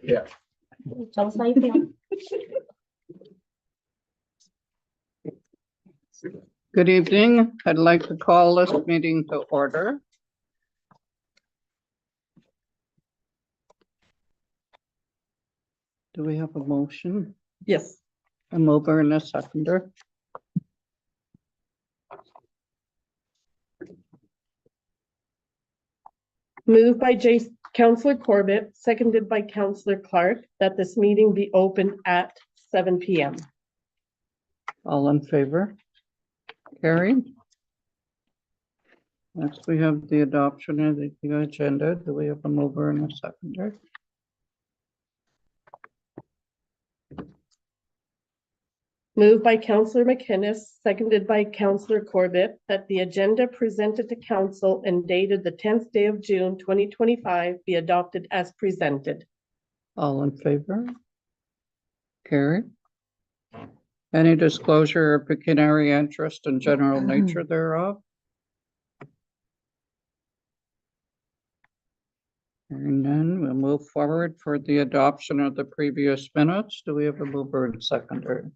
Yeah. Tell us how you feel. Good evening. I'd like to call this meeting to order. Do we have a motion? Yes. A mover and a seconder. Moved by Councillor Corbett, seconded by Councillor Clark, that this meeting be open at 7 p.m. All in favor? Carried. Next, we have the adoption of the agenda. Do we have a mover and a seconder? Moved by Councillor McInnes, seconded by Councillor Corbett, that the agenda presented to council and dated the 10th day of June 2025 be adopted as presented. All in favor? Carried. Any disclosure or pecuniary interest and general nature thereof? Hearing none, we'll move forward for the adoption of the previous minutes. Do we have a mover and seconder?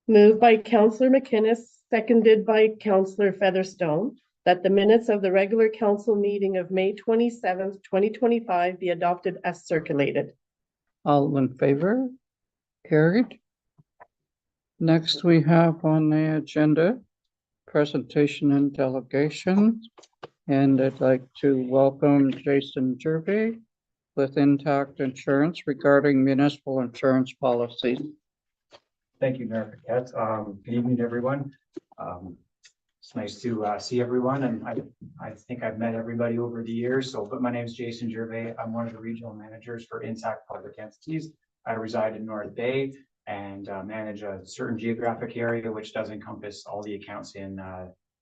Moved by Councillor McInnes, seconded by Councillor Featherstone, that the minutes of the regular council meeting of May 27th, 2025 be adopted as circulated. All in favor? Carried. Next, we have on the agenda, presentation and delegation. And I'd like to welcome Jason Gervais with Intact Insurance regarding municipal insurance policies. Thank you, Mayor Paquette. Good evening, everyone. It's nice to see everyone, and I think I've met everybody over the years. But my name is Jason Gervais. I'm one of the regional managers for Intact Public Entities. I reside in North Bay and manage a certain geographic area, which does encompass all the accounts in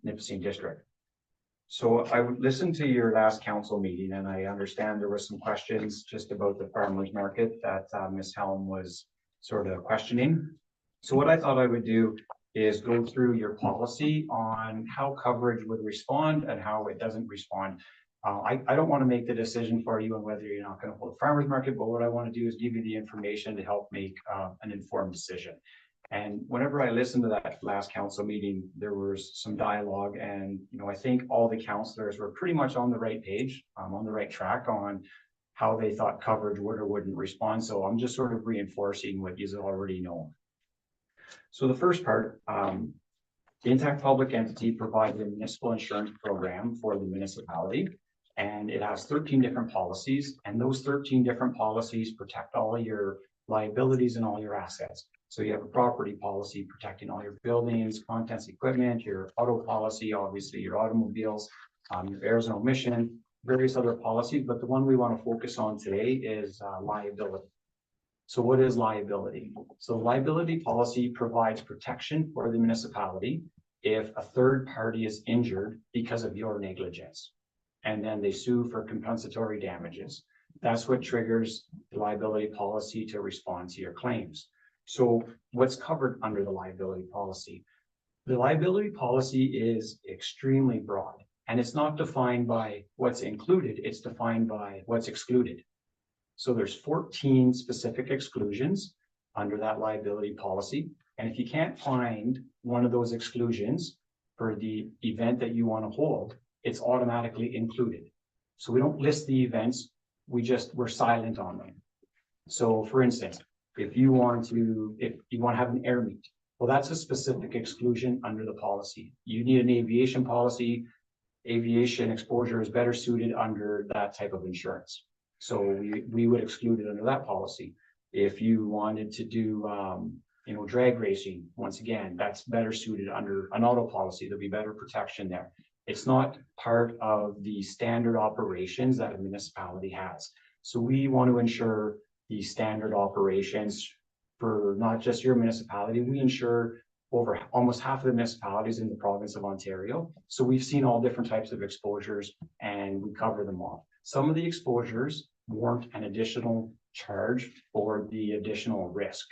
Nipissing District. So I would listen to your last council meeting, and I understand there were some questions just about the farmers market that Ms. Helm was sort of questioning. So what I thought I would do is go through your policy on how coverage would respond and how it doesn't respond. I don't want to make the decision for you on whether you're not going to hold a farmers market, but what I want to do is give you the information to help make an informed decision. And whenever I listened to that last council meeting, there was some dialogue, and I think all the councillors were pretty much on the right page, on the right track on how they thought coverage would or wouldn't respond. So I'm just sort of reinforcing what you already know. So the first part, the Intact Public Entity provides a municipal insurance program for the municipality, and it has 13 different policies, and those 13 different policies protect all your liabilities and all your assets. So you have a property policy protecting all your buildings, contents, equipment, your auto policy, obviously your automobiles, your errors and omission, various other policies, but the one we want to focus on today is liability. So what is liability? So liability policy provides protection for the municipality if a third party is injured because of your negligence, and then they sue for compensatory damages. That's what triggers the liability policy to respond to your claims. So what's covered under the liability policy? The liability policy is extremely broad, and it's not defined by what's included, it's defined by what's excluded. So there's 14 specific exclusions under that liability policy. And if you can't find one of those exclusions for the event that you want to hold, it's automatically included. So we don't list the events, we're silent on them. So for instance, if you want to have an air meet, well, that's a specific exclusion under the policy. You need an aviation policy. Aviation exposure is better suited under that type of insurance. So we would exclude it under that policy. If you wanted to do, drag racing, once again, that's better suited under an auto policy. There'll be better protection there. It's not part of the standard operations that a municipality has. So we want to ensure the standard operations for not just your municipality. We insure over almost half of the municipalities in the province of Ontario. So we've seen all different types of exposures and we cover them all. Some of the exposures warrant an additional charge for the additional risk.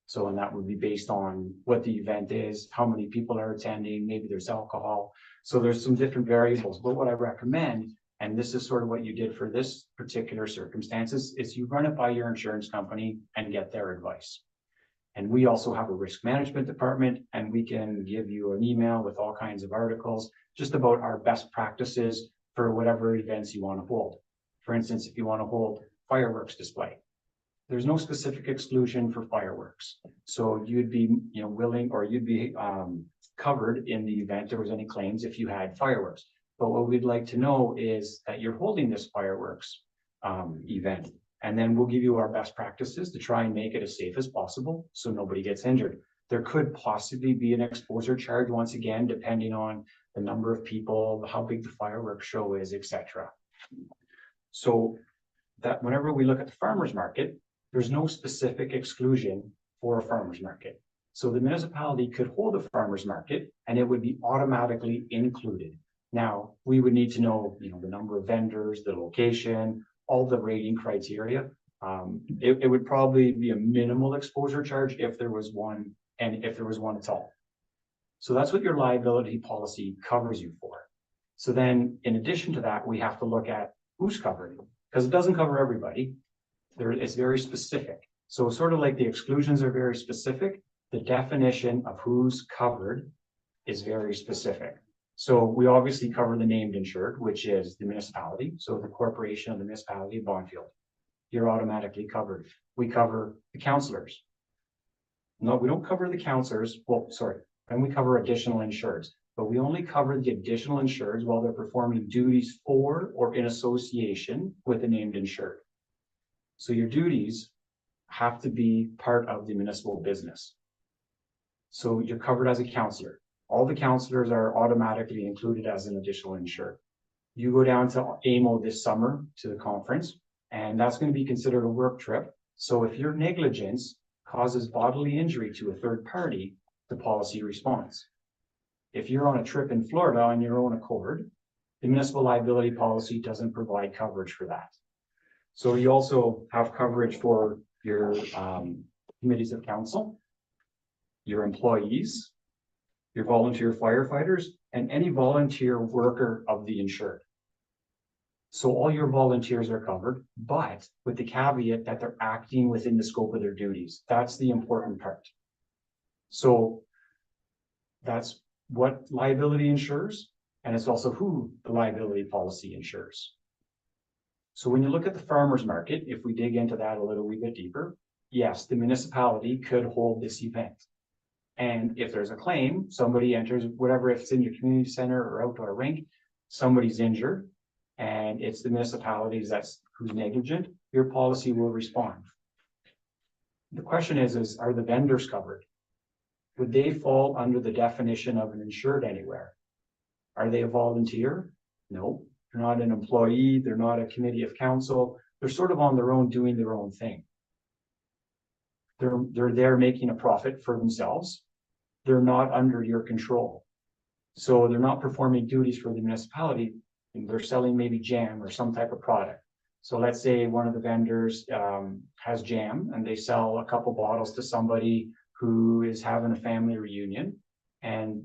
So, and that would be based on what the event is, how many people are attending, maybe there's alcohol. So there's some different variables, but what I recommend, and this is sort of what you did for this particular circumstances, is you run it by your insurance company and get their advice. And we also have a risk management department, and we can give you an email with all kinds of articles just about our best practices for whatever events you want to hold. For instance, if you want to hold fireworks display, there's no specific exclusion for fireworks. So you'd be, willing, or you'd be covered in the event there was any claims if you had fireworks. But what we'd like to know is that you're holding this fireworks event. And then we'll give you our best practices to try and make it as safe as possible so nobody gets injured. There could possibly be an exposure charge once again, depending on the number of people, how big the fireworks show is, etc. So that whenever we look at the farmers market, there's no specific exclusion for a farmers market. So the municipality could hold a farmers market and it would be automatically included. Now, we would need to know, the number of vendors, the location, all the rating criteria. It would probably be a minimal exposure charge if there was one, and if there was one at all. So that's what your liability policy covers you for. So then in addition to that, we have to look at who's covered, because it doesn't cover everybody. It's very specific. So sort of like the exclusions are very specific, the definition of who's covered is very specific. So we obviously cover the named insured, which is the municipality. So the corporation of the municipality of Bonfield, you're automatically covered. We cover the councillors. No, we don't cover the councillors. Well, sorry. And we cover additional insureds, but we only cover the additional insureds while they're performing duties for or in association with the named insured. So your duties have to be part of the municipal business. So you're covered as a councillor. All the councillors are automatically included as an additional insured. You go down to AMO this summer to the conference, and that's going to be considered a work trip. So if your negligence causes bodily injury to a third party, the policy responds. If you're on a trip in Florida on your own accord, the municipal liability policy doesn't provide coverage for that. So you also have coverage for your committees of council, your employees, your volunteer firefighters, and any volunteer worker of the insured. So all your volunteers are covered, but with the caveat that they're acting within the scope of their duties. That's the important part. So that's what liability insures, and it's also who the liability policy insures. So when you look at the farmers market, if we dig into that a little wee bit deeper, yes, the municipality could hold this event. And if there's a claim, somebody enters, whatever, if it's in your community center or outdoor rink, somebody's injured, and it's the municipalities who's negligent, your policy will respond. The question is are the vendors covered? Would they fall under the definition of an insured anywhere? Are they a volunteer? No, they're not an employee. They're not a committee of council. They're sort of on their own, doing their own thing. They're there making a profit for themselves. They're not under your control. So they're not performing duties for the municipality, and they're selling maybe jam or some type of product. So let's say one of the vendors has jam and they sell a couple bottles to somebody who is having a family reunion, and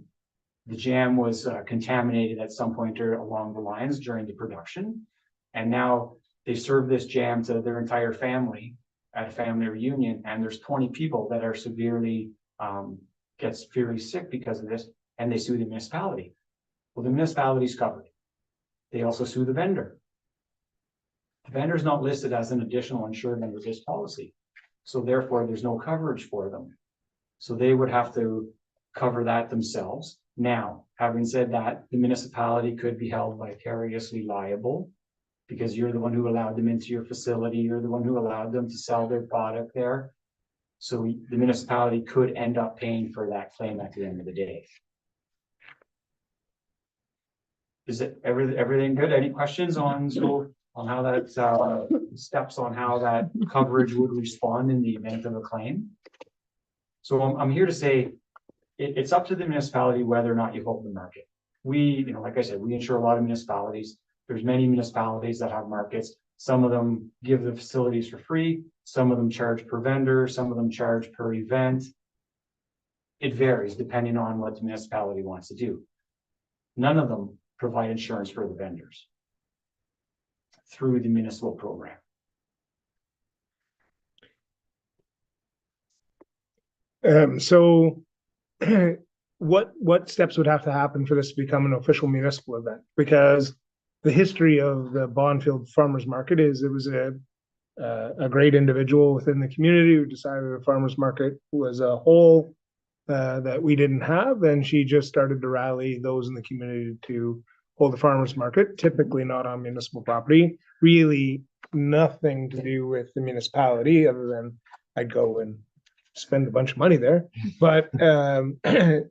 the jam was contaminated at some point along the lines during the production. And now they serve this jam to their entire family at a family reunion, and there's 20 people that are severely get severely sick because of this, and they sue the municipality. Well, the municipality's covered. They also sue the vendor. The vendor's not listed as an additional insured under this policy, so therefore there's no coverage for them. So they would have to cover that themselves. Now, having said that, the municipality could be held vicariously liable because you're the one who allowed them into your facility. You're the one who allowed them to sell their product there. So the municipality could end up paying for that claim at the end of the day. Is it everything good? Any questions on how that steps on how that coverage would respond in the event of a claim? So I'm here to say it's up to the municipality whether or not you hold the market. We, like I said, we insure a lot of municipalities. There's many municipalities that have markets. Some of them give the facilities for free. Some of them charge per vendor. Some of them charge per event. It varies depending on what the municipality wants to do. none of them provide insurance for the vendors through the municipal program. So what steps would have to happen for this to become an official municipal event? Because the history of the Bonfield Farmers Market is it was a great individual within the community who decided the farmers market was a hole that we didn't have, and she just started to rally those in the community to hold the farmers market, typically not on municipal property, really nothing to do with the municipality other than I'd go and spend a bunch of money there. But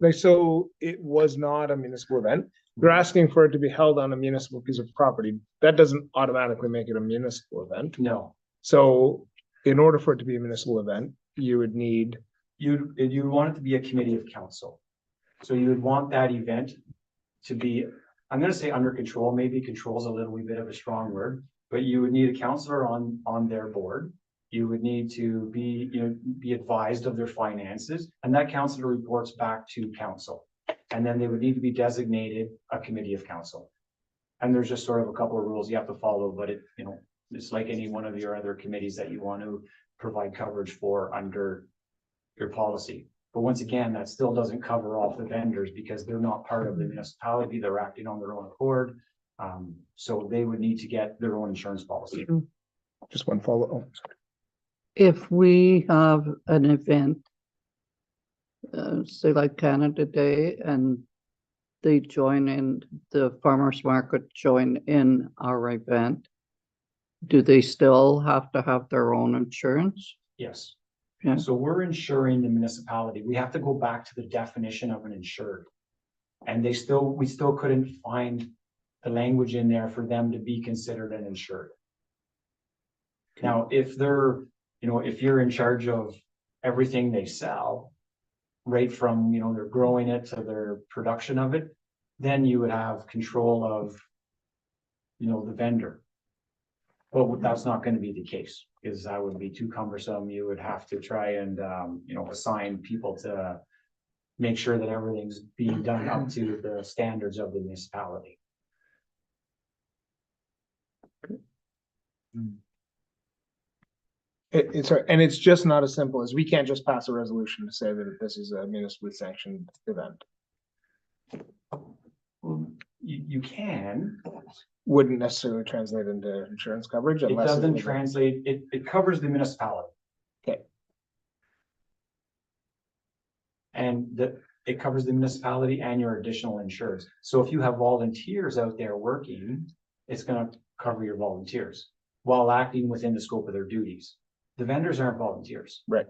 like, so it was not a municipal event. They're asking for it to be held on a municipal piece of property. That doesn't automatically make it a municipal event. No, So in order for it to be a municipal event, you would need, you want it to be a committee of council. So you would want that event to be, I'm gonna say under control, maybe control is a little wee bit of a strong word, but you would need a counselor on their board. You would need to be advised of their finances, and that counselor reports back to council. And then they would need to be designated a committee of council. And there's just sort of a couple of rules you have to follow, but it's like any one of your other committees that you want to provide coverage for under your policy. But once again, that still doesn't cover off the vendors because they're not part of the municipality. They're acting on their own accord. So they would need to get their own insurance policy. just one follow. If we have an event, say like Canada Day, and they join in, the farmers market join in our event, do they still have to have their own insurance? Yes. Yeah. So we're insuring the municipality. We have to go back to the definition of an insured. And we still couldn't find the language in there for them to be considered an insured. Now, if if you're in charge of everything they sell, right from, they're growing it to their production of it, then you would have control of, the vendor. But that's not going to be the case, because that would be too cumbersome. You would have to try and, assign people to make sure that everything's being done up to the standards of the municipality. And it's just not as simple as we can't just pass a resolution to say that this is a municipally sanctioned event. You can. Wouldn't necessarily translate into insurance coverage It unless. doesn't translate, it covers the municipality. Okay. And it covers the municipality and your additional insurers. So if you have volunteers out there working, it's gonna cover your volunteers while acting within the scope of their duties. The vendors aren't volunteers. Right.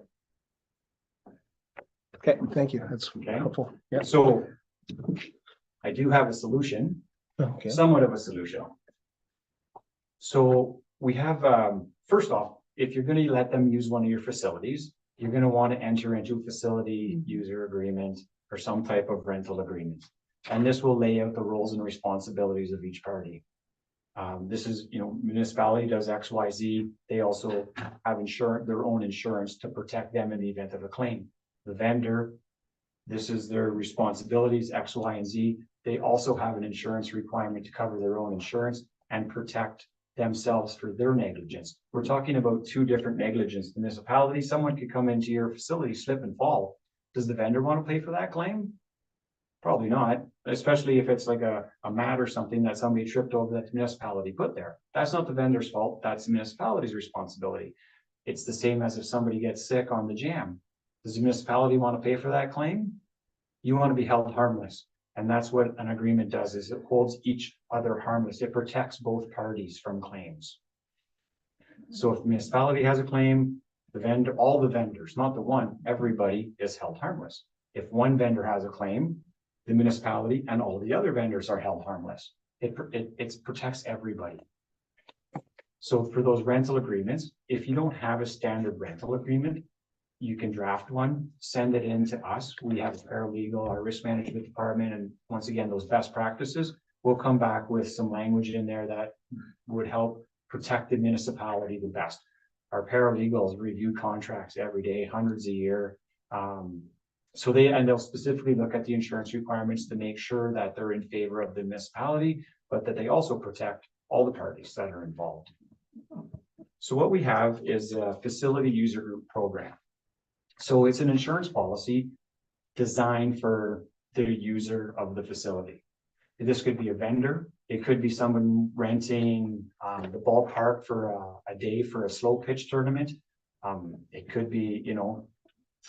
Okay, thank you. That's Okay. helpful. Yeah. So I do have a solution. Okay. Somewhat of a solution. So we have, first off, if you're gonna let them use one of your facilities, you're gonna want to enter into a facility user agreement or some type of rental agreement. And this will lay out the roles and responsibilities of each party. This is, municipality does X, Y, Z. They also have their own insurance to protect them in the event of a claim. The vendor, this is their responsibilities, X, Y, and Z. They also have an insurance requirement to cover their own insurance and protect themselves for their negligence. We're talking about two different negligence. The municipality, someone could come into your facility, slip and fall. Does the vendor want to pay for that claim? Probably not, especially if it's like a mat or something that somebody tripped over that the municipality put there. That's not the vendor's fault. That's the municipality's responsibility. It's the same as if somebody gets sick on the jam. Does the municipality want to pay for that claim? You want to be held harmless. And that's what an agreement does, is it holds each other harmless. It protects both parties from claims. So if the municipality has a claim, all the vendors, not the one, everybody is held harmless. If one vendor has a claim, the municipality and all the other vendors are held harmless. It protects everybody. So for those rental agreements, if you don't have a standard rental agreement, you can draft one, send it in to us. We have a paralegal, our risk management department, and once again, those best practices. We'll come back with some language in there that would help protect the municipality the best. Our paralegals review contracts every day, hundreds a year. So they'll specifically look at the insurance requirements to make sure that they're in favor of the municipality, but that they also protect all the parties that are involved. So what we have is a facility user group program. So it's an insurance policy designed for the user of the facility. This could be a vendor. It could be someone renting the ballpark for a day for a slow pitch tournament. It could be, you know,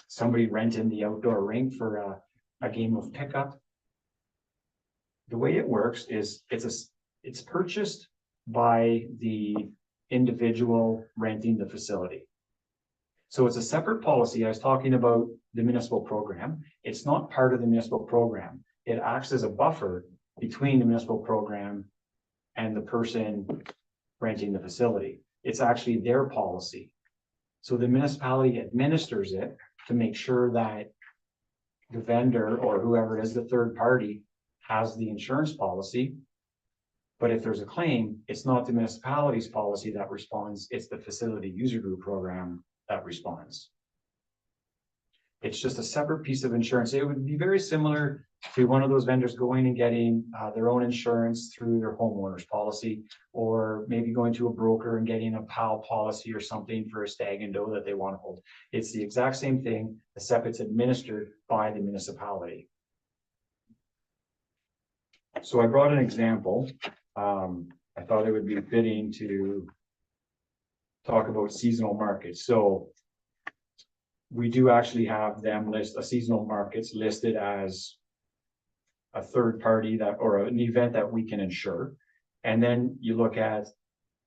somebody renting the outdoor rink for a game of pickup. The way it works is it's purchased by the individual renting the facility. So it's a separate policy. I was talking about the municipal program. It's not part of the municipal program. It acts as a buffer between the municipal program and the person renting the facility. It's actually their policy. So the municipality administers it to make sure that the vendor or whoever is the third party has the insurance policy. But if there's a claim, it's not the municipality's policy that responds, it's the facility user group program that responds. It's just a separate piece of insurance. It would be very similar to one of those vendors going and getting their own insurance through their homeowner's policy, or maybe going to a broker and getting a PAL policy or something for a stag and doe that they want to hold. It's the exact same thing, except it's administered by the municipality. So I brought an example. I thought it would be fitting to talk about seasonal markets. So we do actually have them list a seasonal markets listed as a third party that, or an event that we can insure. And then you look at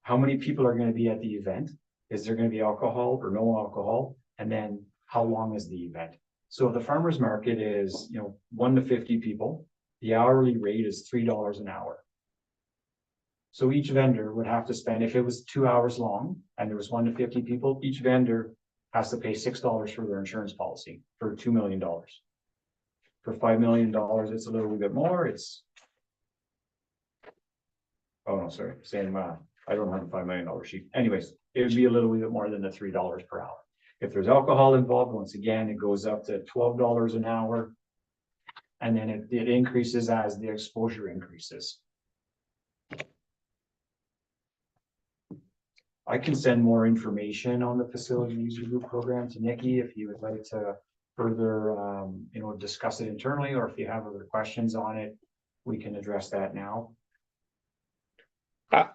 how many people are going to be at the event. Is there going to be alcohol or no alcohol? And then how long is the event? So if the farmer's market is, you know, 1 to 50 people, the hourly rate is $3 an hour. So each vendor would have to spend, if it was 2 hours long and there was 1 to 50 people, each vendor has to pay $6 for their insurance policy for $2 million. For $5 million, it's a little bit more. It's, oh no, sorry, same. I don't have a $5 million sheet. Anyways, it would be a little bit more than the $3 per hour. If there's alcohol involved, once again, it goes up to $12 an hour. And then it increases as the exposure increases. I can send more information on the facility user group program to Nikki if you would like to further, you know, discuss it internally, or if you have other questions on it, we can address that now.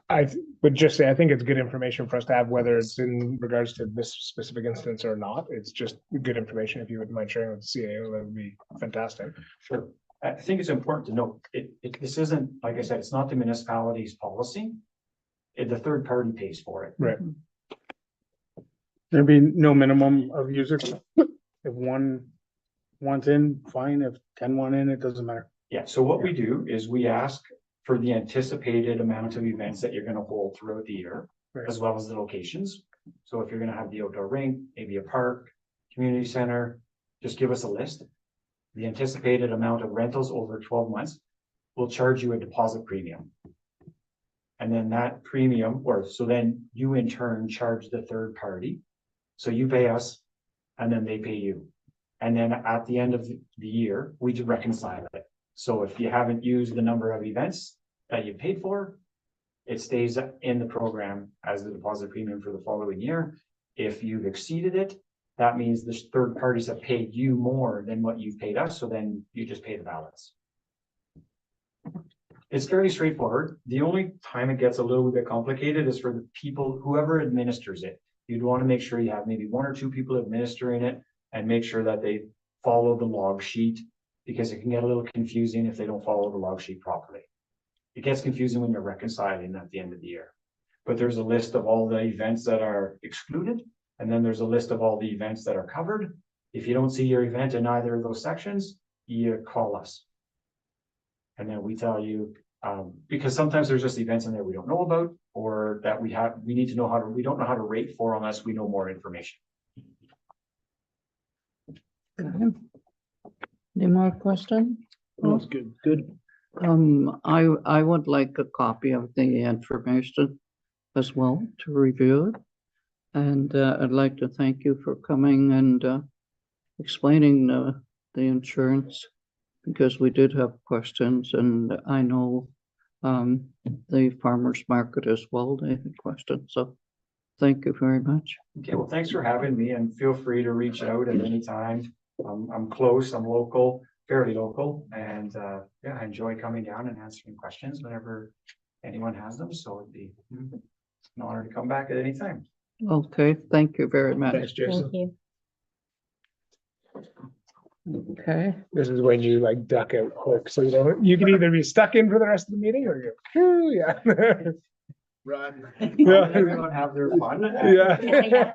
I would just say, I think it's good information for us to have, whether it's in regards to this specific instance or not. It's just good information. If you wouldn't mind sharing with the CAO, that would be fantastic. Sure. I think it's important to note, this isn't, like I said, it's not the municipality's policy. The third party pays for it. Right. There'd be no minimum of users. If one's in, fine. If 10 want in, it doesn't matter. Yeah, so what we do is we ask for the anticipated amount of events that you're going to hold throughout the year, Right. as well as the locations. So if you're going to have the outdoor rink, maybe a park, community center, just give us a list. The anticipated amount of rentals over 12 months, we'll charge you a deposit premium. And then that premium, so then you in turn charge the third party. So you pay us and then they pay you. And then at the end of the year, we just reconcile it. So if you haven't used the number of events that you paid for, it stays in the program as the deposit premium for the following year. If you've exceeded it, that means the third parties have paid you more than what you've paid us. So then you just pay the balance. It's fairly straightforward. The only time it gets a little bit complicated is for the people, whoever administers it. You'd want to make sure you have maybe 1 or 2 people administering it and make sure that they follow the log sheet, because it can get a little confusing if they don't follow the log sheet properly. It gets confusing when you're reconciling at the end of the year. But there's a list of all the events that are excluded, and then there's a list of all the events that are covered. If you don't see your event in either of those sections, you call us. And then we tell you, because sometimes there's just events in there we don't know about, or that we need to know we don't know how to rate for unless we know more information. Any more questions? That's good. Good. I would like a copy of the information as well to review it. And I'd like to thank you for coming and explaining the the insurance, because we did have questions, and I know the farmer's market as well, they had questions, so thank you very much. Okay, well, thanks for having me and feel free to reach out at any time. I'm close, I'm local, fairly local, and yeah, I enjoy coming down and answering questions whenever anyone has them, so it'd be an honor to come back at any time. Okay, thank you very much. Thanks, Jason. Thank you. Okay, This is when you like duck out quick, so you don't, you can either be stuck in for the rest of the meeting or you, "Phew," yeah. Run. Yeah. Everyone have their fun. Yeah.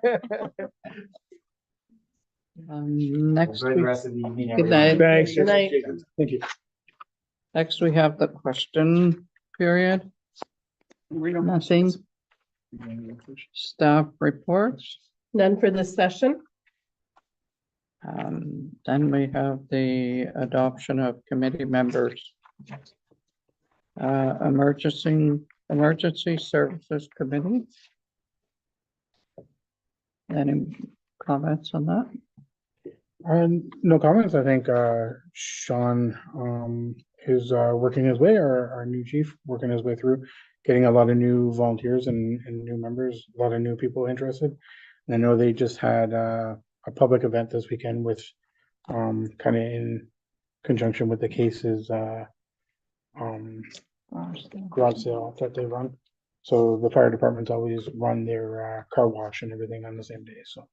next Enjoy the week, rest of the evening. Good everyone. night. Thanks. Good night. Jason. Thank you. next we have the question period. Nothing. Staff reports. None for this session. Then we have the adoption of committee members. Emergency Services Committee. Any comments on that? No comments. I think Sean is working his way, our new chief, working his way through, getting a lot of new volunteers and new members, a lot of new people interested. And I know they just had a public event this weekend with kind of in conjunction with the cases garage sale that they run. So the fire departments always run their car wash and everything on the same day. So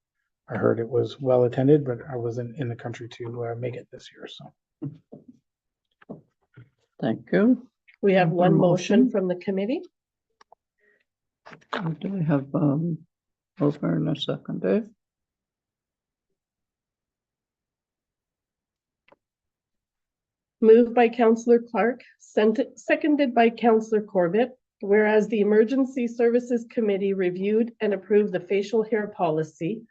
I heard it was well attended, but I wasn't in the country to make it this year. So Thank you. We have one Motion. motion from the committee. Do we have over in a second, Dave? Moved by Councillor Clark, seconded by Councillor Corbett. Whereas the Emergency Services Committee reviewed and approved the facial hair policy.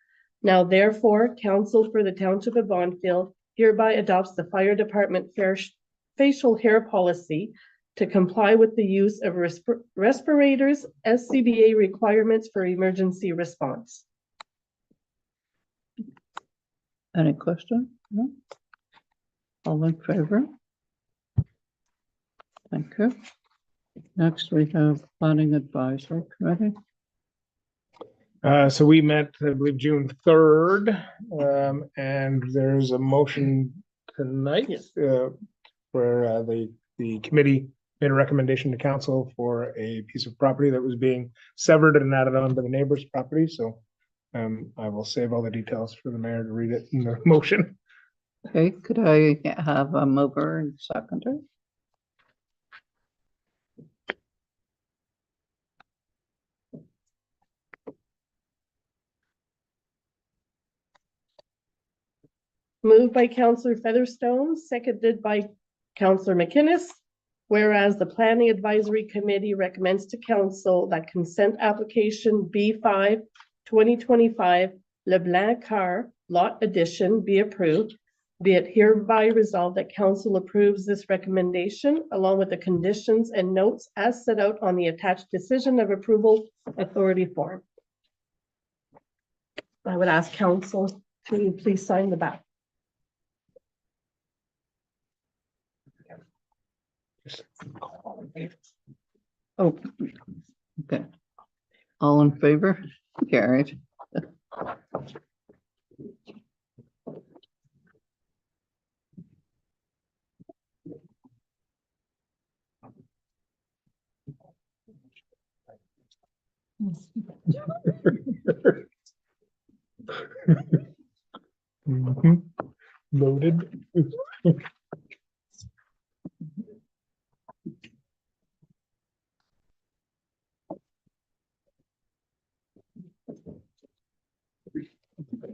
Now therefore, Council for the Township of Bonnfield hereby adopts the Fire Department facial hair policy to comply with the use of respirators, SCBA requirements for emergency response. Any question? No? All in favor? Thank you. Next, we have Planning Advisory Committee. So we met, I believe, June 3rd, and there's a motion tonight where the committee made a recommendation to council for a piece of property that was being severed and added on to the neighbor's property. So I will save all the details for the mayor to read it in the motion. Okay, could I have a mover and seconder? Moved by Councillor Featherstone, seconded by Councillor McInnes. Whereas the Planning Advisory Committee recommends to council that consent application B5 2025 LeBlanc Car Lot Addition be approved. Be it hereby resolved that council approves this recommendation along with the conditions and notes as set out on the attached decision of approval authority form. I would ask council to please sign the back. Oh, okay. All in favor? Carried. Loaded.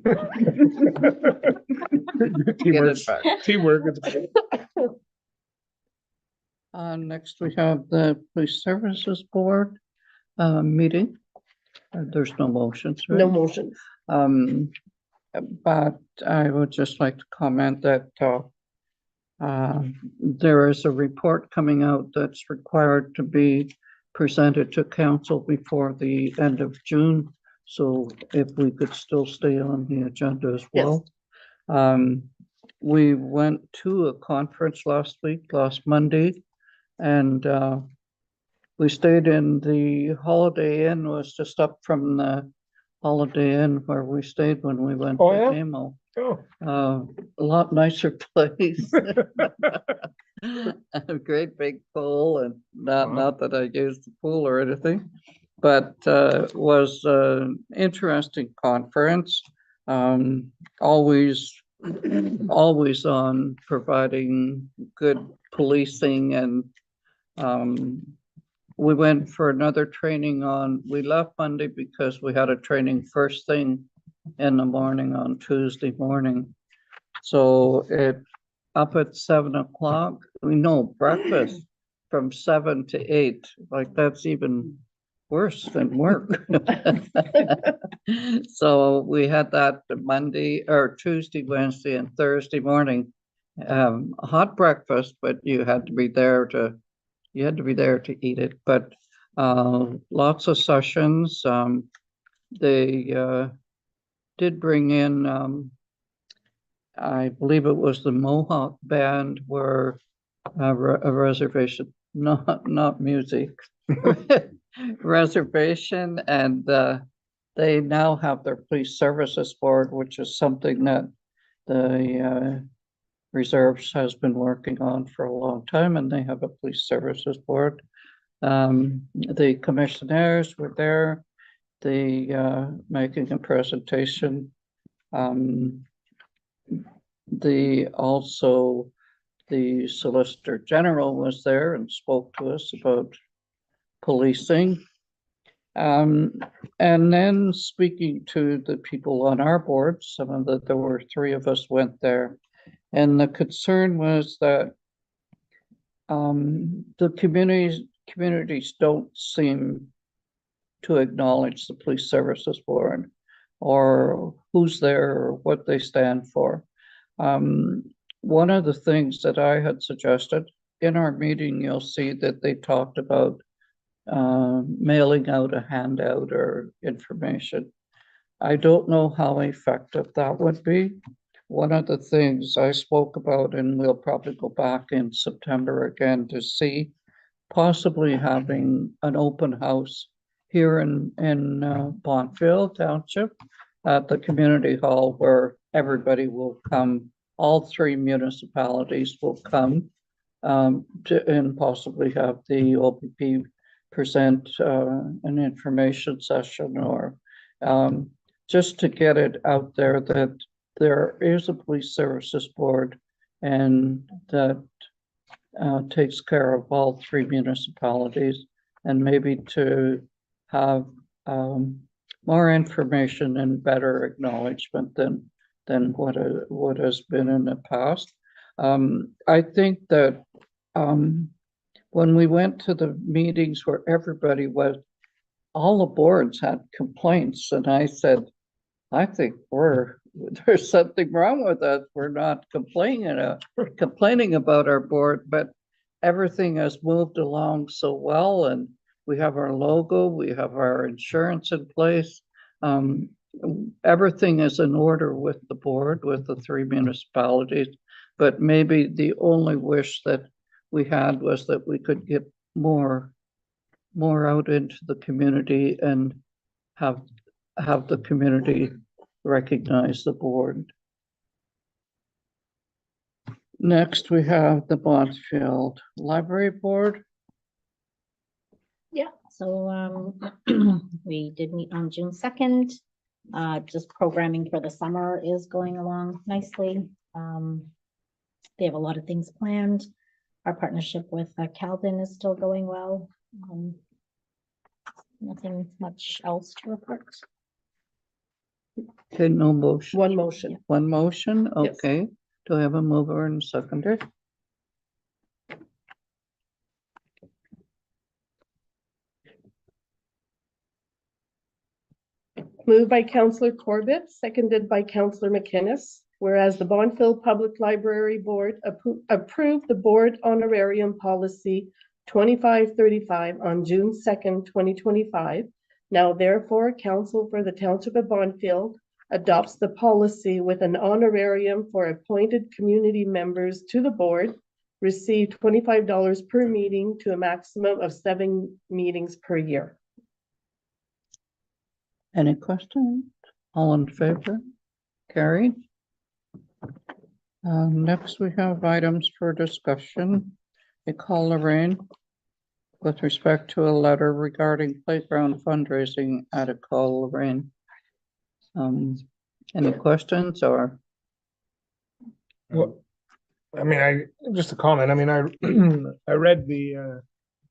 Get Teamwork. it back. Teamwork. Next, we have the Police Services Board meeting. There's no motions, right? No motion. But I would just like to comment that there is a report coming out that's required to be presented to council before the end of June. So if we could still stay on the agenda as well. we went to a conference last Monday, and we stayed in the Holiday Inn, was just up from the Holiday Inn where we stayed when we went Oh, to yeah? Amo. Oh. A lot nicer place. A great big pool, and Wow. not that I used the pool or anything, but was an interesting conference. Always on providing good policing, and we went for another training we left Monday because we had a training first thing in the morning on Tuesday morning. So up at 7 o'clock, breakfast from 7 to 8, like that's even worse than work. So we had that Monday or Tuesday, Wednesday, and Thursday morning. A hot breakfast, but you had to be there to eat it. But lots of sessions. They did bring in, I believe it was the Mohawk Band, were a reservation, not music, reservation, and they now have their police services board, which is something that the reserves has been working on for a long time, and they have a police services board. The commissioners were there, making a presentation. The Solicitor General was there and spoke to us about policing. And then speaking to the people on our board, there were 3 of us went there. And the concern was that the communities don't seem to acknowledge the police services board, or who's there, or what they stand for. One of the things that I had suggested in our meeting, you'll see that they talked about mailing out a handout or information. I don't know how effective that would be. One of the things I spoke about, and we'll probably go back in September again to see, possibly having an open house here in Bonfield Township at the community hall, where everybody will come. All 3 municipalities will come and possibly have the OPP present an information session, or just to get it out there that there is a police services board, and that takes care of all 3 municipalities, and maybe to have more information and better acknowledgement than what has been in the past. I think that when we went to the meetings where all the boards had complaints, and I said, I think there's something wrong with us. We're not complaining about our board, but everything has moved along so well, and we have our logo, we have our insurance in place. Everything is in order with the board, with the 3 municipalities, but maybe the only wish that we had was that we could get more out into the community and have the community recognize the board. Next, we have the Bonfield Library Board. Yeah, so we did meet on June 2nd. Just programming for the summer is going along nicely. They have a lot of things planned. Our partnership with Calvin is still going well. Nothing much else to report. Okay, no motion. One motion. One motion, Yes. okay. Do I have a mover and seconder? Moved by Councillor Corbett, seconded by Councillor McInnes. Whereas the Bonfield Public Library Board approved the board honorarium policy 2535 on June 2nd, 2025. Now therefore, Council for the Township of Bonfield adopts the policy with an honorarium for appointed community members to the board, receive $25 per meeting to a maximum of 7 meetings per year. Any questions? All in favor? Carried. Next, we have items for discussion. I call Lorraine with respect to a letter regarding playground fundraising at a call, Lorraine. Any questions or? Well, I mean, just a comment, I mean, I read the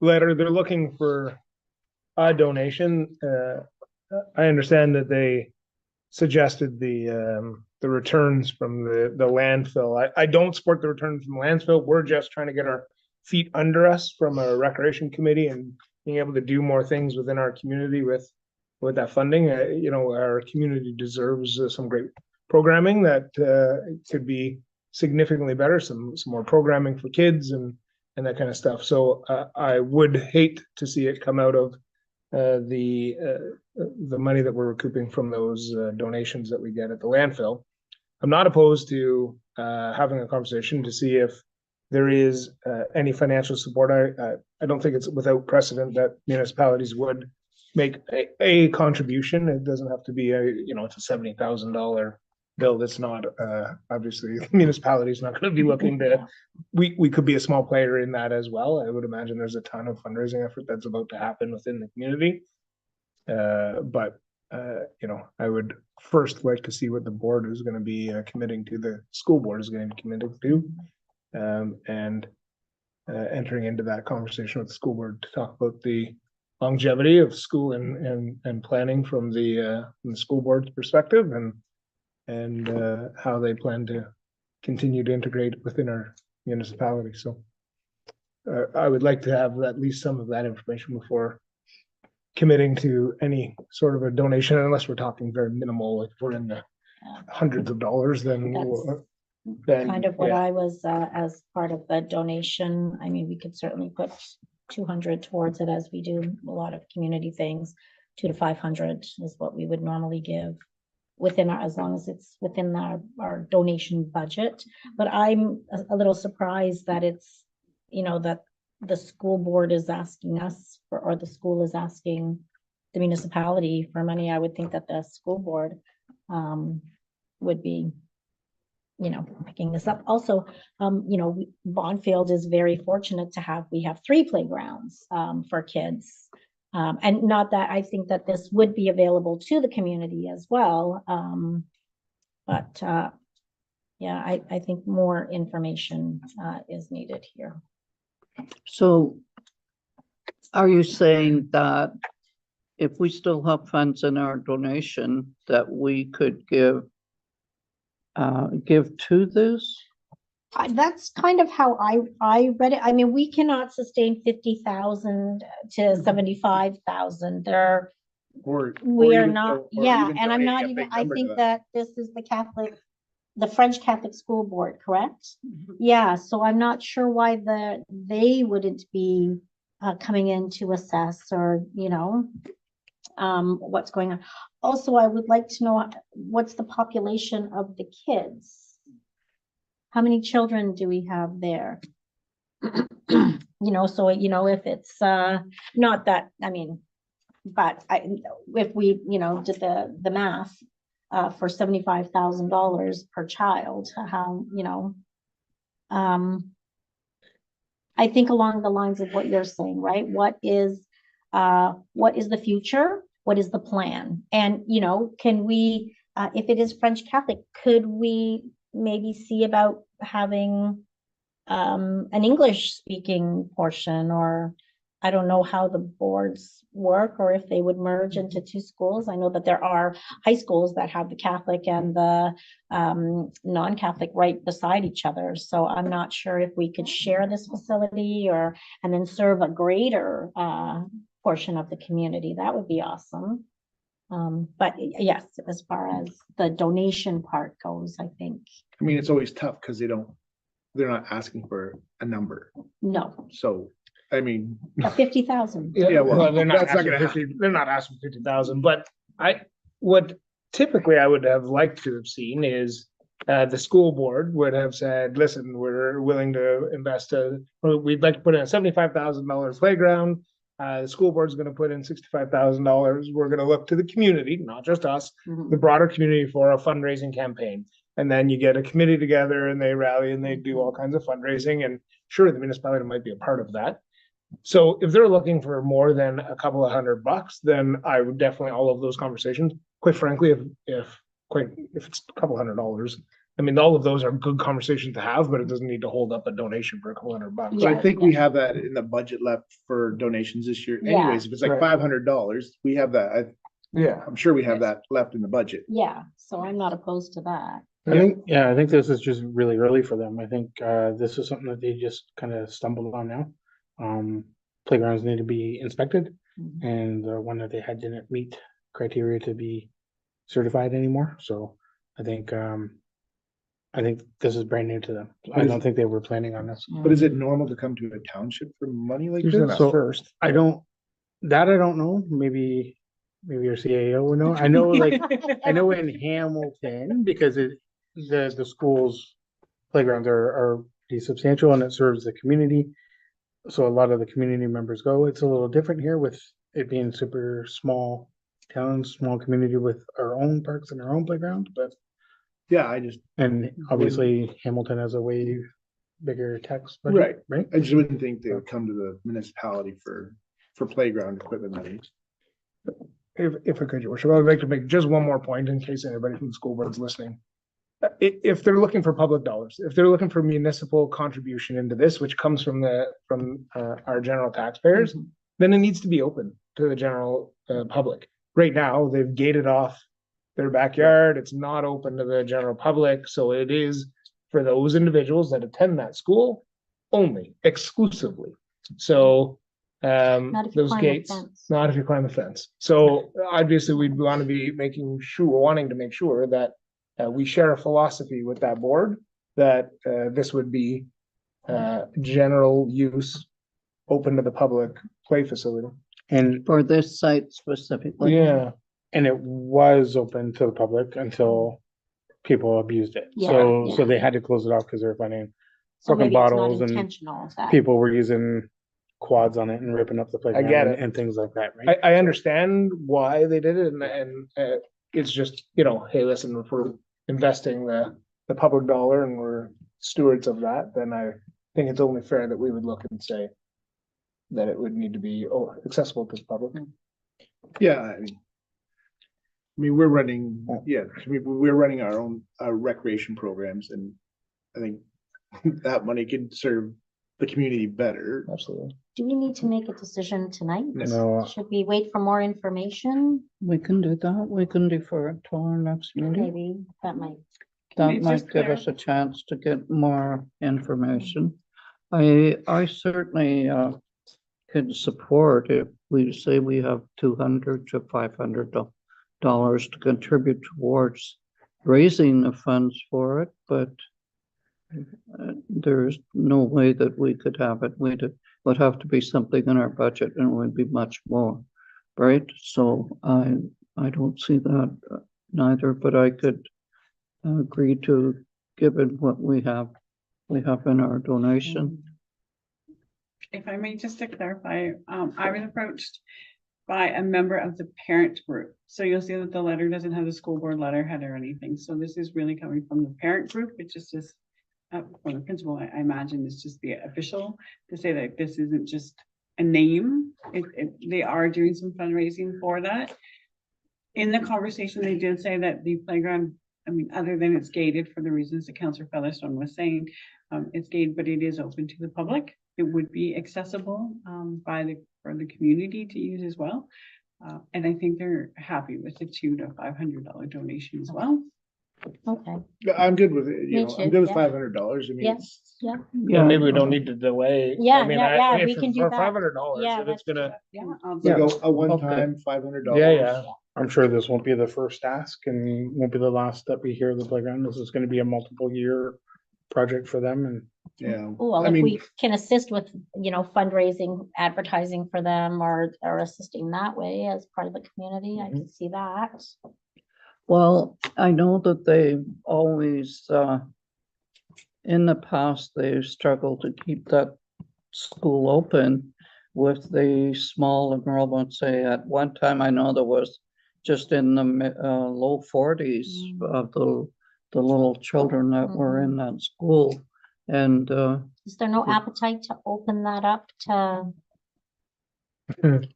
letter, they're looking for a donation. I understand that they suggested the returns from the landfill. I don't support the returns from landfill, we're just trying to get our feet under us from a recreation committee and being able to do more things within our community with that funding. You know, our community deserves some great programming that could be significantly better, some more programming for kids and that kind of stuff. So I would hate to see it come out of the money that we're recouping from those donations that we get at the landfill. I'm not opposed to having a conversation to see if there is any financial support. I don't think it's without precedent that municipalities would make a contribution. It doesn't have to be it's a $70,000 bill. That's not obviously the municipality is not going to be looking to. We could be a small player in that as well. I would imagine there's a ton of fundraising effort that's about to happen within the community. But I would first like to see what the board is going to be committing to. The school board is going to be committed to, and entering into that conversation with the school board to talk about the longevity of school and planning from the school board's perspective and how they plan to continue to integrate within our municipality. So I would like to have at least some of that information before committing to any sort of a donation, unless we're talking very minimal, like if we're in the hundreds of dollars, then Kind of what yeah. I was, as part of the donation. I mean, we could certainly put 200 towards it, as we do a lot of community things. 200 to 500 is what we would normally give within our, as long as it's within our donation budget. But I'm a little surprised that it's, that the school board is asking us for, or the school is asking the municipality for money. I would think that the school board would be picking this up. Also, Bonfield is very fortunate to have, we have 3 playgrounds for kids. And not that I think that this would be available to the community as well. But I think more information is needed here. So are you saying that if we still have funds in our donation that we could give to this? That's kind of how I read it. I mean, we cannot sustain 50,000 to 75,000. We are not, and I'm not even, I think that this is the French Catholic School Board, correct? Yeah, so I'm not sure why they wouldn't be coming in to assess or, what's going on. Also, I would like to know what's the population of the kids? How many children do we have there? So, if it's not that, I mean, but if we, did the math for $75,000 per child, how, I think along the lines of what you're saying, right? What is the future? What is the plan? And, can we, if it is French Catholic, could we maybe see about having an English speaking portion? Or I don't know how the boards work, or if they would merge into 2 schools. I know that there are high schools that have the Catholic and the non-Catholic right beside each other. So I'm not sure if we could share this facility and then serve a greater portion of the community. That would be awesome. But yes, as far as the donation part goes, I think. I mean, it's always tough because they're not asking for a number. No, So, I mean, 50,000. Yeah, well, they're not that's not asking gonna 50, they're not asking 50,000, but what typically I would have liked to have seen is the school board would have said, listen, we're willing to invest we'd like to put in a $75,000 playground. The school board's gonna put in $65,000. We're gonna look to the community, not just us, the broader community for a fundraising campaign. And then you get a committee together and they rally and they do all kinds of fundraising, and sure, the municipality might be a part of that. So if they're looking for more than a couple of $100, then I would definitely, all of those conversations, quite frankly, if it's a couple $100, I mean, all of those are good conversations to have, but it doesn't need to hold up a donation for a couple $100. So I Yeah, think we have that in the budget left for donations this year Yeah. anyways. If it's like Right. $500, we have that. Yeah. I'm sure we have that left in the budget. Yeah, so I'm not opposed to that. I think this is just really early for them. I think this is something that they just kind of stumbled on now. Playgrounds need to be inspected, Mhm. and the one that they had didn't meet criteria to be certified anymore. So I think this is brand new to them. I don't think they were planning on this. But is it normal to come to a township for money like Usually this? not So- first. I don't know. Maybe your CAO would know. I know I know in Hamilton, because the school's playgrounds are pretty substantial and it serves the community. So a lot of the community members go. It's a little different here with it being super small town, small community with our own parks and our own playground, but Yeah, and obviously Hamilton has a way bigger tax budget, right? I just wouldn't think they would come to the municipality for playground equipment money. If I could, your worship, I would like to make just one more point in case anybody from the school board's listening. If they're looking for public dollars, if they're looking for municipal contribution into this, which comes from our general taxpayers, then it needs to be open to the general public. Right now, they've gated off their backyard. It's not open to the general public, so it is for those individuals that attend that school only, exclusively. So Not if you those climb the gates, fence. not if you climb the fence. So obviously, we'd want to be wanting to make sure that we share a philosophy with that board that this would be general use, open to the public play facility. And for this site specifically. Yeah, And it was open to the public until people abused it. Yeah, So yeah. they had to close it off because they were finding So broken maybe it's not bottles and intentional that. people were using quads on it and ripping up the playground get it. and things like that, right? I understand why they did it, and it's just, hey, listen, if we're investing the public dollar and we're stewards of that, then I think it's only fair that we would look and say that it would need to be accessible to the public. Yeah, I mean, we're running, we're running our own recreation programs, and I think that money could serve the community better. Absolutely. Do we need to make a decision tonight? No, Should we wait for more information? We can do that. We can defer it till our next meeting. Maybe that might. That might give us a chance to get more information. I certainly could support if we say we have $200 to $500 to contribute towards raising the funds for it, but there's no way that we could have it. Would have to be something in our budget and it would be much more, right? So I don't see that neither, but I could agree to give it what we have in our donation. If I may, just to clarify, I was approached by a member of the parent group. So you'll see that the letter doesn't have the school board letterhead or anything. So this is really coming from the parent group, which is just from the principal, I imagine is just the official to say that this isn't just a name. They are doing some fundraising for that. In the conversation, they did say that the playground, I mean, other than it's gated for the reasons that Councillor Featherstone was saying, it's gated, but it is open to the public. It would be accessible for the community to use as well. And I think they're happy with the $200 to $500 donation as well. Okay, Yeah, I'm good with it, Me I'm too, good with yeah. $500. I mean, Yeah. it's, Yeah, maybe we don't need to delay. Yeah, I mean, yeah, if we can do for that. $500, Yeah, if it's gonna, Yeah, I'll like do- a one-time $500. yeah. I'm sure this won't be the first ask and won't be the last that we hear of the playground. This is gonna be a multiple year project for them and Yeah. well, I if mean, we can assist with, fundraising, advertising for them or assisting that way as part of the community, I can see that. Well, I know that they always, in the past, they've struggled to keep that school open with the small enrollment. Say at one time, I know there was just in the low 40s of the little children that were in that school. And Is there no appetite to open that up to, That's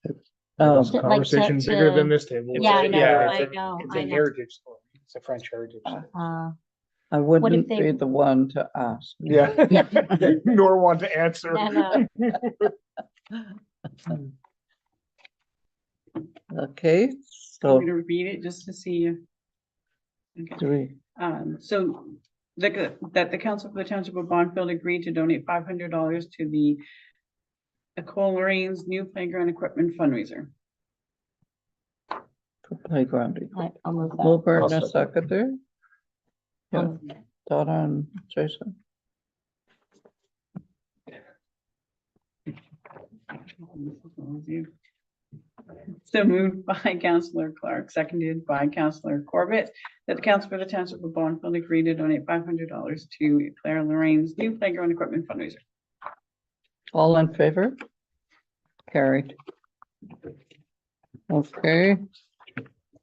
a like, conversation to- bigger than this table. yeah, I know, Yeah, I it's a- know, It's I a know. heritage school. It's a French heritage. school. I wouldn't they- be the one to ask. Yeah. Yeah. Nor want to answer. I know. Okay, Want so me to repeat it just to see you? Okay. do we, So that the council for the township of Bonfield agreed to donate $500 to the Nicole Lorraine's new playground equipment fundraiser. for playground? I'll move that. Wilbur and a seconder. Yeah, Um, Donna and Jason. So moved by Councillor Clark, seconded by Councillor Corbett, that the council for the township of Bonfield agreed to donate $500 to Claire Lorraine's new playground equipment fundraiser. All in favor? Carried. Okay.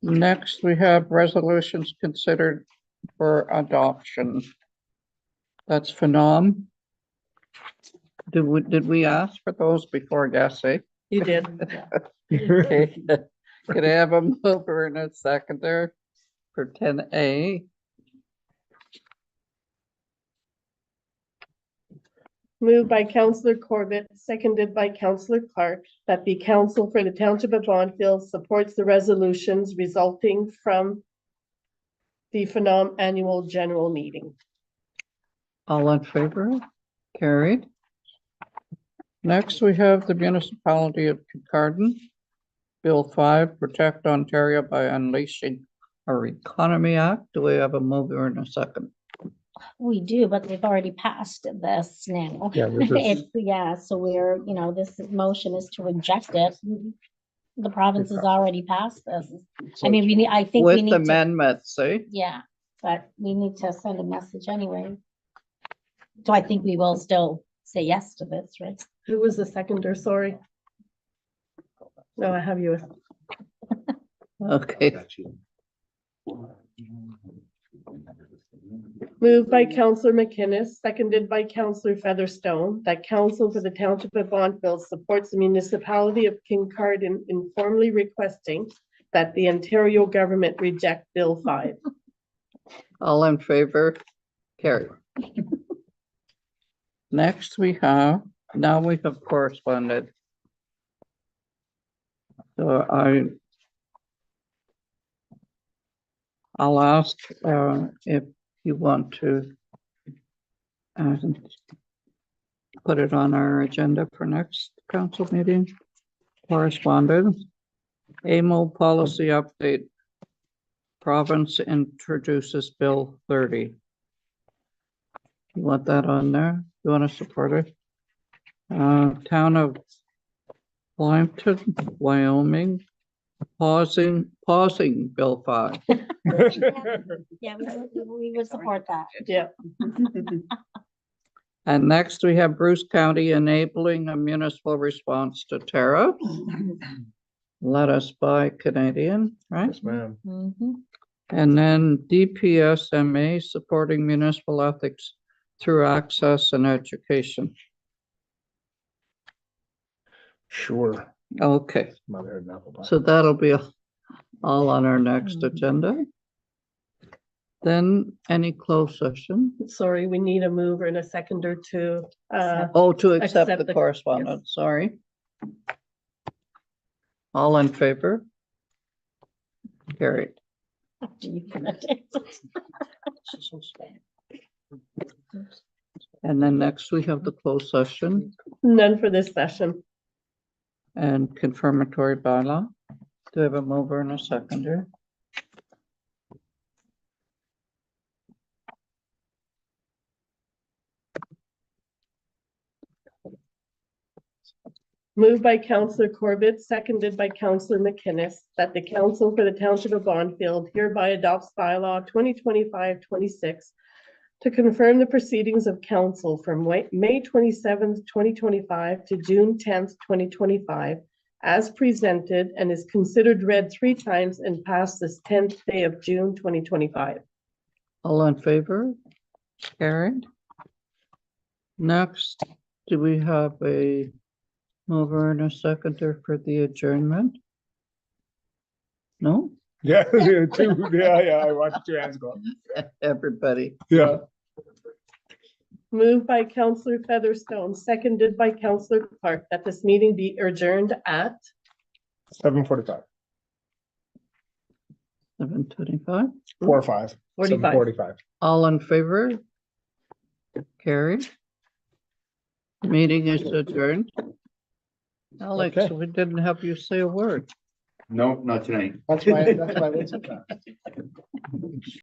Next, we have resolutions considered for adoption. That's Phenom. Did we ask for those before, yes, eh? You did. Okay. Could I have a mover and a seconder for 10A? Moved by Councillor Corbett, seconded by Councillor Clark, that the council for the township of Bonfield supports the resolutions resulting from the Phenom Annual General Meeting. All in favor? Carried. Next, we have the municipality of Kincardine. Bill 5, Protect Ontario by Unleashing Our Economy Act. Do we have a mover and a second? We do, but they've already passed this now. Yeah, this is- Yeah, so we're, this motion is to reject it. The province has already passed this. I mean, I think we With need to, amendments, eh? yeah, but we need to send a message anyway. So I think we will still say yes to this, right? Who was the seconder? Sorry. No, I have you. Okay. Moved by Councillor McInnes, seconded by Councillor Featherstone, that council for the township of Bonfield supports the municipality of Kincardine in formally requesting that the Ontario government reject Bill 5. All in favor? Carried. Next, now we have corresponded. So I'll ask if you want to put it on our agenda for next council meeting. Correspondence. AMO policy update. Province introduces Bill 30. You want that on there? You want to support it? Town of Lympton, Wyoming, pausing Bill 5. Yeah, we would support that. Yeah. And next we have Bruce County enabling a municipal response to tariffs. Let us buy Canadian, right? Yes, ma'am. Mhm. And then DPSMA supporting municipal ethics through access and education. Sure. Okay, Mother and apple pie. so that'll be all on our next agenda. Then any closed session? Sorry, we need a mover and a seconder to, Oh, to accept Accept the the- correspondence, sorry. All in favor? Carried. After you finish it. And then next we have the closed session none for this session. and confirmatory bylaw. Do we have a mover and a seconder? Moved by Counselor Corbett, seconded by Counselor McInnes, that the council for the township of Bonfield hereby adopts bylaw 2025-26 to confirm the proceedings of council from May 27th, 2025 to June 10th, 2025, as presented and is considered read 3 times and passed this 10th day of June, 2025. All in favor? Carried. Next, do we have a mover and a seconder for the adjournment? No? Yeah, yeah, I watched 2 hands go up. Everybody. Yeah. Moved by Counselor Featherstone, seconded by Counselor Clark, that this meeting be adjourned at 7:45, 7:25. 4 or 5. 45. 7:45. All in favor? Carried. Meeting is adjourned. Alex, Okay. we didn't have you say a word. No, not tonight. That's why I went so fast.